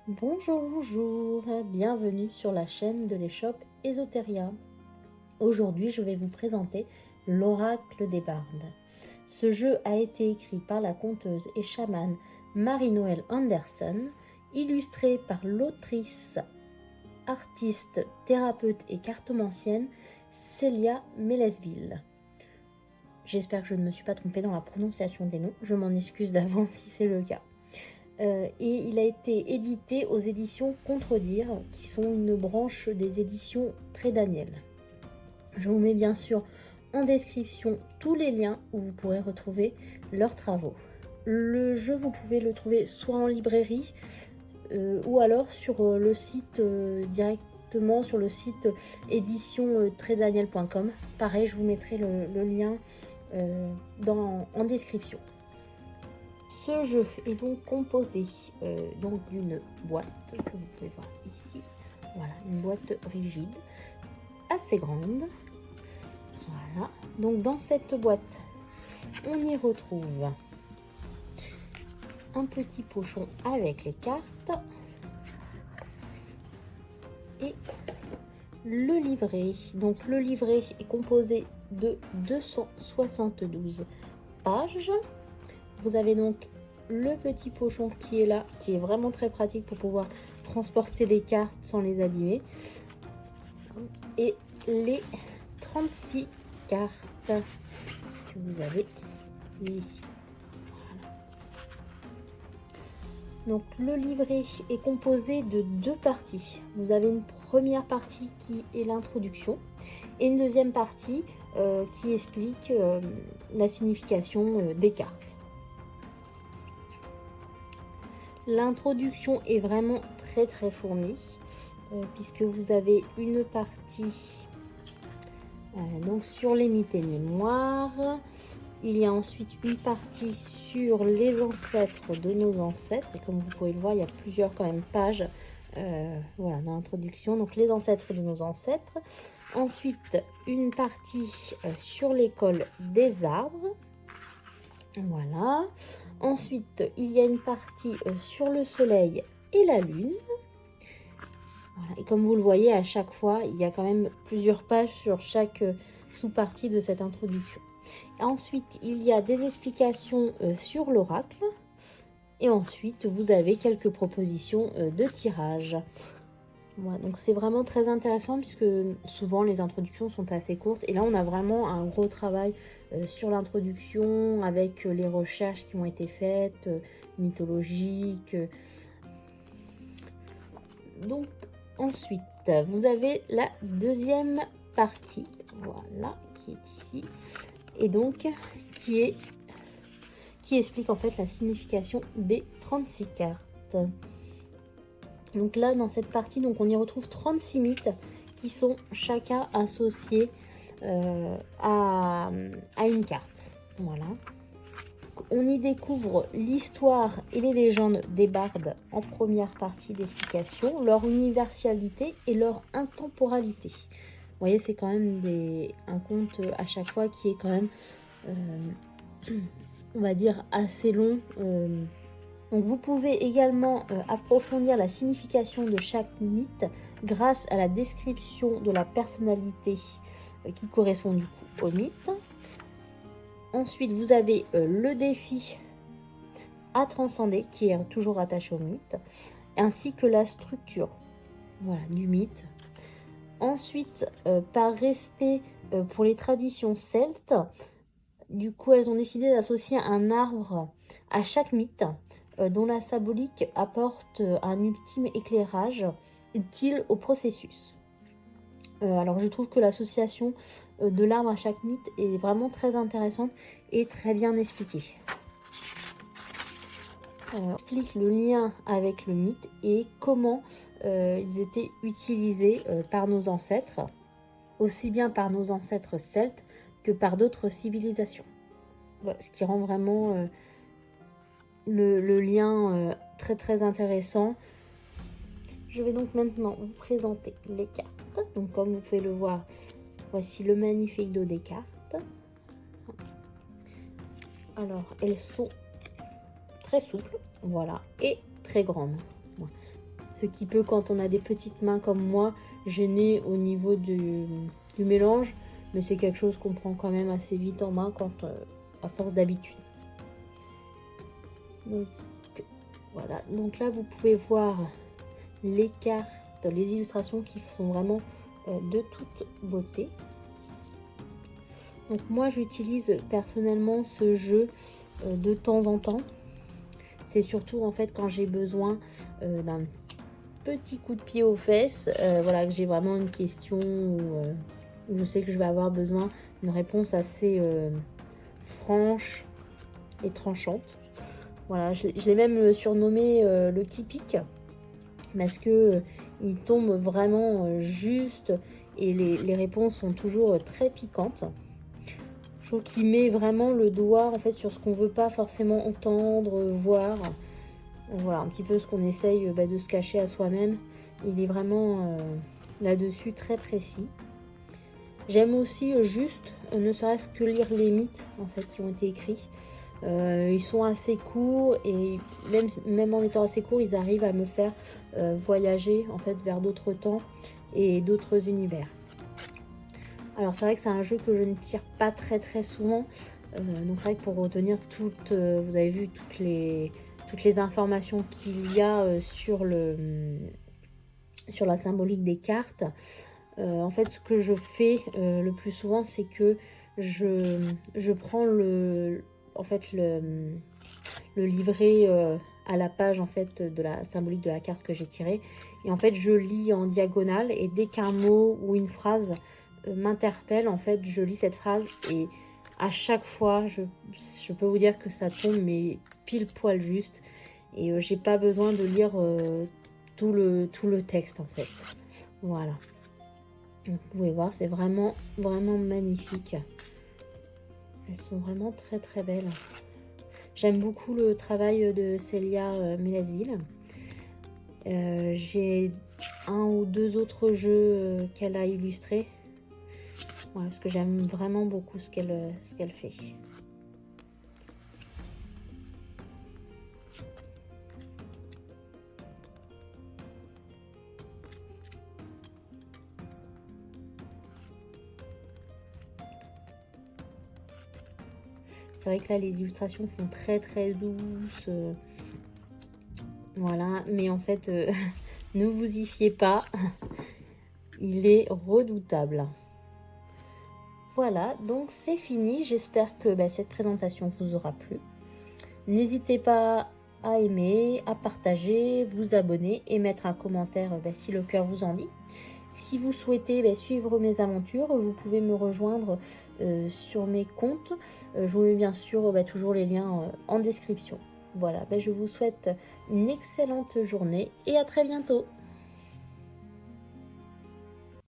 Bonjour, bonjour, bienvenue sur la chaîne de l'échoppe Esoteria. Aujourd'hui, je vais vous présenter l'oracle des bardes. Ce jeu a été écrit par la conteuse et chamane Marie-Noël Anderson, illustré par l'autrice, artiste, thérapeute et cartomancienne Célia Mélesville. J'espère que je ne me suis pas trompée dans la prononciation des noms, je m'en excuse d'avance si c'est le cas. Et il a été édité aux éditions Contredire, qui sont une branche des éditions Très Daniel. Je vous mets bien sûr en description tous les liens où vous pourrez retrouver leurs travaux. Le jeu, vous pouvez le trouver soit en librairie ou alors sur le site directement sur le site édition trédaniel.com. Pareil, je vous mettrai le lien en description. Ce jeu est donc composé d'une boîte que vous pouvez voir ici. Voilà, une boîte rigide, assez grande. Voilà, donc dans cette boîte, on y retrouve un petit pochon avec les cartes et le livret. Donc le livret est composé de 272 pages. Vous avez donc le petit pochon qui est là, qui est vraiment très pratique pour pouvoir transporter les cartes sans les abîmer. Et les 36 cartes que vous avez ici. Voilà. Donc le livret est composé de deux parties. Vous avez une première partie qui est l'introduction et une deuxième partie qui explique la signification des cartes. L'introduction est vraiment très fournie puisque vous avez une partie donc sur les mythes et mémoires. Il y a ensuite une partie sur les ancêtres de nos ancêtres et comme vous pouvez le voir, il y a plusieurs quand même pages voilà, dans l'introduction. Donc les ancêtres de nos ancêtres. Ensuite une partie sur l'école des arbres. Voilà. Ensuite, il y a une partie sur le soleil et la lune. Voilà. Et comme vous le voyez, à chaque fois, il y a quand même plusieurs pages sur chaque sous-partie de cette introduction. Ensuite, il y a des explications sur l'oracle. Et ensuite, vous avez quelques propositions de tirage. Voilà, donc c'est vraiment très intéressant puisque souvent les introductions sont assez courtes et là on a vraiment un gros travail sur l'introduction avec les recherches qui ont été faites, mythologiques. Donc ensuite vous avez la deuxième partie, voilà, qui est ici et donc qui explique en fait la signification des 36 cartes. Donc là, dans cette partie, donc on y retrouve 36 mythes qui sont chacun associés à une carte. Voilà. On y découvre l'histoire et les légendes des bardes en première partie d'explication, leur universalité et leur intemporalité. Vous voyez, c'est quand même un conte à chaque fois qui est quand même, on va dire, assez long. Donc vous pouvez également approfondir la signification de chaque mythe grâce à la description de la personnalité qui correspond du coup au mythe. Ensuite, vous avez le défi à transcender qui est toujours attaché au mythe, ainsi que la structure, voilà, du mythe. Ensuite, par respect pour les traditions celtes, du coup, elles ont décidé d'associer un arbre à chaque mythe, dont la symbolique apporte un ultime éclairage utile au processus. Alors je trouve que l'association de l'arbre à chaque mythe est vraiment très intéressante et très bien expliquée. Explique le lien avec le mythe et comment ils étaient utilisés par nos ancêtres, aussi bien par nos ancêtres celtes que par d'autres civilisations. Voilà, ce qui rend vraiment le lien très intéressant. Je vais donc maintenant vous présenter les cartes. Donc comme vous pouvez le voir, voici le magnifique dos des cartes. Alors elles sont très souples, voilà, et très grandes. ce qui peut, quand on a des petites mains comme moi, gêner au niveau du mélange, mais c'est quelque chose qu'on prend quand même assez vite en main quand à force d'habitude. Donc voilà, donc là vous pouvez voir les cartes, les illustrations qui sont vraiment de toute beauté. Donc moi j'utilise personnellement ce jeu de temps en temps. C'est surtout en fait quand j'ai besoin d'un petit coup de pied aux fesses, voilà, que j'ai vraiment une question où je sais que je vais avoir besoin d'une réponse assez franche et tranchante. Voilà, je l'ai même surnommé le qui pique, parce que il tombe vraiment juste et les réponses sont toujours très piquantes. Je trouve qu'il met vraiment le doigt en fait sur ce qu'on veut pas forcément entendre, voir. Voilà un petit peu ce qu'on essaye de se cacher à soi-même. Il est vraiment là-dessus très précis. J'aime aussi juste, ne serait-ce que lire les mythes en fait qui ont été écrits. Ils sont assez courts et même en étant assez courts, ils arrivent à me faire voyager en fait vers d'autres temps et d'autres univers. Alors c'est vrai que c'est un jeu que je ne tire pas très souvent, donc c'est vrai que pour retenir toutes, vous avez vu toutes les informations qu'il y a sur la symbolique des cartes. En fait ce que je fais le plus souvent, c'est que je prends le livret à la page en fait de la symbolique de la carte que j'ai tirée, et en fait je lis en diagonale, et dès qu'un mot ou une phrase m'interpelle, en fait je lis cette phrase, et à chaque fois je peux vous dire que ça tombe mais pile poil juste, et j'ai pas besoin de lire tout le texte en fait. Voilà, donc vous pouvez voir, c'est vraiment magnifique. Elles sont vraiment très belles. J'aime beaucoup le travail de Célia Mélesville. J'ai un ou deux autres jeux qu'elle a illustrés. Voilà, parce que j'aime vraiment beaucoup ce qu'elle fait. C'est vrai que là, les illustrations font très douces. Voilà, mais en fait, ne vous y fiez pas. Il est redoutable. Voilà, donc c'est fini. J'espère que cette présentation vous aura plu. N'hésitez pas à aimer, à partager, vous abonner et mettre un commentaire si le cœur vous en dit. Si vous souhaitez suivre mes aventures, vous pouvez me rejoindre sur mes comptes. Je vous mets bien sûr toujours les liens en description. Voilà, je vous souhaite une excellente journée et à très bientôt.